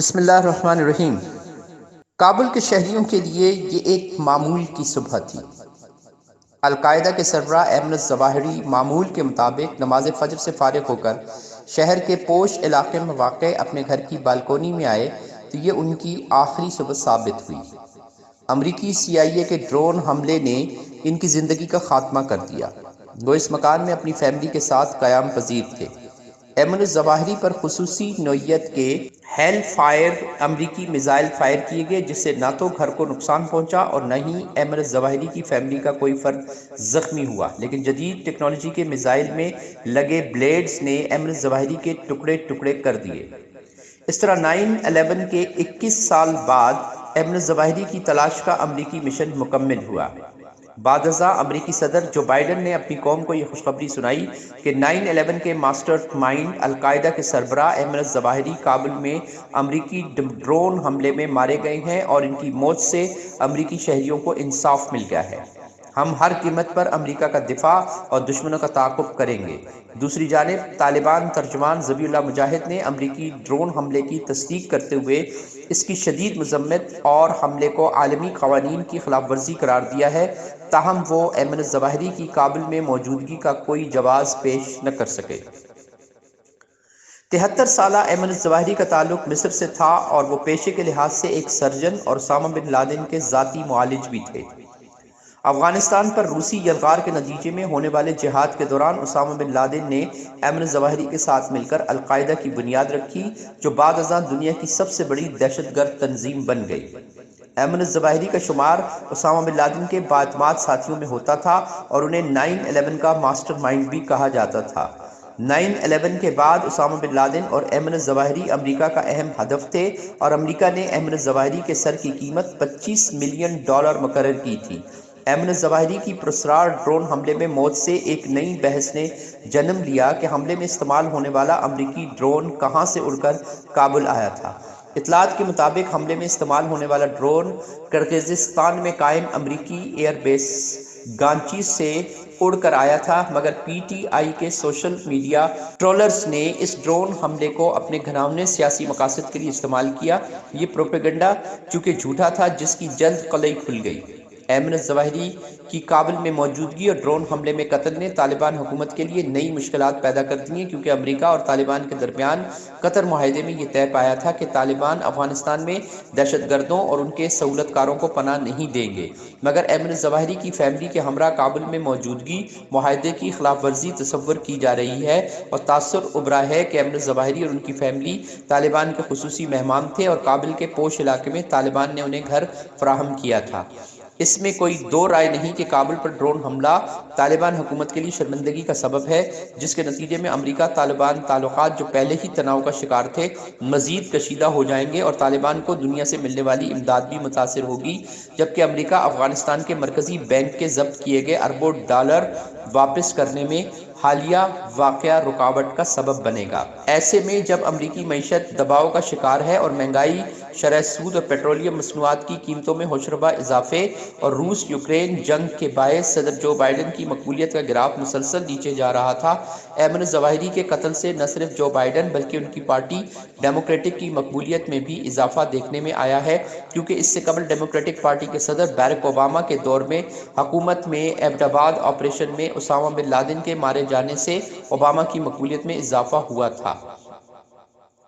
بسم اللہ الرحمن الرحیم۔ کابل کے شہریوں کے لیے یہ ایک معمول کی صبح تھی۔ القاعدہ کے سربراہ ایمن الظواہری معمول کے مطابق نماز فجر سے فارغ ہو کر شہر کے پوش علاقے میں واقع اپنے گھر کی بالکونی میں آئے تو یہ ان کی آخری صبح ثابت ہوئی۔ امریکی CIA کے ڈرون حملے نے ان کی زندگی کا خاتمہ کر دیا۔ وہ اس مکان میں اپنی فیملی کے ساتھ قیام پذیر تھے۔ ایمن الظواہری پر خصوصی نوعیت کے ہیل فائر امریکی میزائل فائر کیے گئے، جس سے نہ تو گھر کو نقصان پہنچا اور نہ ہی ایمن الظواہری کی فیملی کا کوئی فرد زخمی ہوا، لیکن جدید ٹیکنالوجی کے میزائل میں لگے بلیڈز نے ایمن الظواہری کے ٹکڑے ٹکڑے کر دیے۔ اس طرح 9/11 کے 21 سال بعد ایمن الظواہری کی تلاش کا امریکی مشن مکمل ہوا۔ بعد ازاں امریکی صدر جو بائیڈن نے اپنی قوم کو یہ خوشخبری سنائی کہ 9/11 کے ماسٹر مائنڈ القاعدہ کے سربراہ ایمن الظواہری کابل میں امریکی ڈرون حملے میں مارے گئے ہیں اور ان کی موت سے امریکی شہریوں کو انصاف مل گیا ہے۔ ہم ہر قیمت پر امریکہ کا دفاع اور دشمنوں کا تعاقب کریں گے۔ دوسری جانب طالبان ترجمان ذبیح اللہ مجاہد نے امریکی ڈرون حملے کی تصدیق کرتے ہوئے اس کی شدید مذمت اور حملے کو عالمی قوانین کی خلاف ورزی قرار دیا ہے، تاہم وہ ایمن الظواہری کی کابل میں موجودگی کا کوئی جواز پیش نہ کر سکے۔ 73 سالہ ایمن الظواہری کا تعلق مصر سے تھا اور وہ پیشے کے لحاظ سے ایک سرجن اور اسامہ بن لادن کے ذاتی معالج بھی تھے۔ افغانستان پر روسی یلغار کے نتیجے میں ہونے والے جہاد کے دوران اسامہ بن لادن نے ایمن الظواہری کے ساتھ مل کر القاعدہ کی بنیاد رکھی، جو بعد ازاں دنیا کی سب سے بڑی دہشت گرد تنظیم بن گئی۔ ایمن الظواہری کا شمار اسامہ بن لادن کے بااعتماد ساتھیوں میں ہوتا تھا اور انہیں 9/11 کا ماسٹر مائنڈ بھی کہا جاتا تھا۔ 9/11 کے بعد اسامہ بن لادن اور ایمن الظواہری امریکہ کا اہم ہدف تھے اور امریکہ نے ایمن الظواہری کے سر کی قیمت $25 ملین مقرر کی تھی۔ ایمن الظواہری کی پراسرار ڈرون حملے میں موت سے ایک نئی بحث نے جنم لیا کہ حملے میں استعمال ہونے والا امریکی ڈرون کہاں سے اڑ کر کابل آیا تھا۔ اطلاعات کے مطابق حملے میں استعمال ہونے والا ڈرون کرغزستان میں قائم امریکی ایئر بیس گانچی سے اڑ کر آیا تھا، مگر PTI کے سوشل میڈیا ٹرولرز نے اس ڈرون حملے کو اپنے گھناؤنے سیاسی مقاصد کے لیے استعمال کیا۔ یہ پروپیگنڈا چونکہ جھوٹا تھا، جس کی جلد قلعی کھل گئی۔ ایمن الظواہری کی کابل میں موجودگی اور ڈرون حملے میں قتل نے طالبان حکومت کے لیے نئی مشکلات پیدا کر دی ہیں، کیونکہ امریکہ اور طالبان کے درمیان قطر معاہدے میں یہ طے پایا تھا کہ طالبان افغانستان میں دہشت گردوں اور ان کے سہولت کاروں کو پناہ نہیں دیں گے، مگر ایمن الظواہری کی فیملی کے ہمراہ کابل میں موجودگی معاہدے کی خلاف ورزی تصور کی جا رہی ہے اور تاثر ابھرا ہے کہ ایمن الظواہری اور ان کی فیملی طالبان کے خصوصی مہمان تھے اور کابل کے پوش علاقے میں طالبان نے انہیں گھر فراہم کیا تھا۔ اس میں کوئی دو رائے نہیں کہ کابل پر ڈرون حملہ طالبان حکومت کے لیے شرمندگی کا سبب ہے، جس کے نتیجے میں امریکہ طالبان تعلقات جو پہلے ہی تناؤ کا شکار تھے مزید کشیدہ ہو جائیں گے اور طالبان کو دنیا سے ملنے والی امداد بھی متاثر ہوگی، جبکہ امریکہ افغانستان کے مرکزی بینک کے ضبط کیے گئے اربوں ڈالر واپس کرنے میں حالیہ واقعہ رکاوٹ کا سبب بنے گا۔ ایسے میں جب امریکی معیشت دباؤ کا شکار ہے اور مہنگائی، شرح سود اور پیٹرولیم مصنوعات کی قیمتوں میں ہوشربا اضافے اور روس یوکرین جنگ کے باعث صدر جو بائیڈن کی مقبولیت کا گراف مسلسل نیچے جا رہا تھا، ایمن الظواہری کے قتل سے نہ صرف جو بائیڈن بلکہ ان کی پارٹی ڈیموکریٹک کی مقبولیت میں بھی اضافہ دیکھنے میں آیا ہے، کیونکہ اس سے قبل ڈیموکریٹک پارٹی کے صدر باراک اوباما کے دور میں حکومت میں ایبٹ آباد آپریشن میں اسامہ بن لادن کے مارے جانے سے اوباما کی مقبولیت میں اضافہ ہوا تھا۔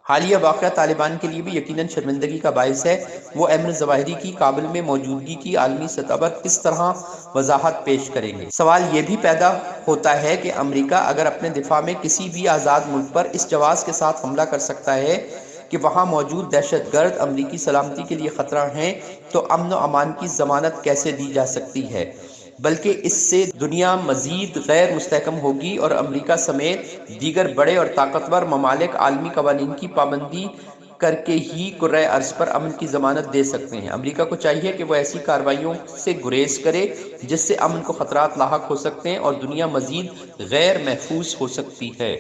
حالیہ واقعہ طالبان کے لیے بھی یقیناً شرمندگی کا باعث ہے۔ وہ ایمن الظواہری کی کابل میں موجودگی کی عالمی سطح پر کس طرح وضاحت پیش کریں گے۔ سوال یہ بھی پیدا ہوتا ہے کہ امریکہ اگر اپنے دفاع میں کسی بھی آزاد ملک پر اس جواز کے ساتھ حملہ کر سکتا ہے کہ وہاں موجود دہشت گرد امریکی سلامتی کے لیے خطرہ ہیں، تو امن و امان کی ضمانت کیسے دی جا سکتی ہے؟ بلکہ اس سے دنیا مزید غیر مستحکم ہوگی اور امریکہ سمیت دیگر بڑے اور طاقتور ممالک عالمی قوانین کی پابندی کر کے ہی کرۂ ارض پر امن کی ضمانت دے سکتے ہیں۔ امریکہ کو چاہیے کہ وہ ایسی کارروائیوں سے گریز کرے جس سے امن کو خطرات لاحق ہو سکتے ہیں اور دنیا مزید غیر محفوظ ہو سکتی ہے۔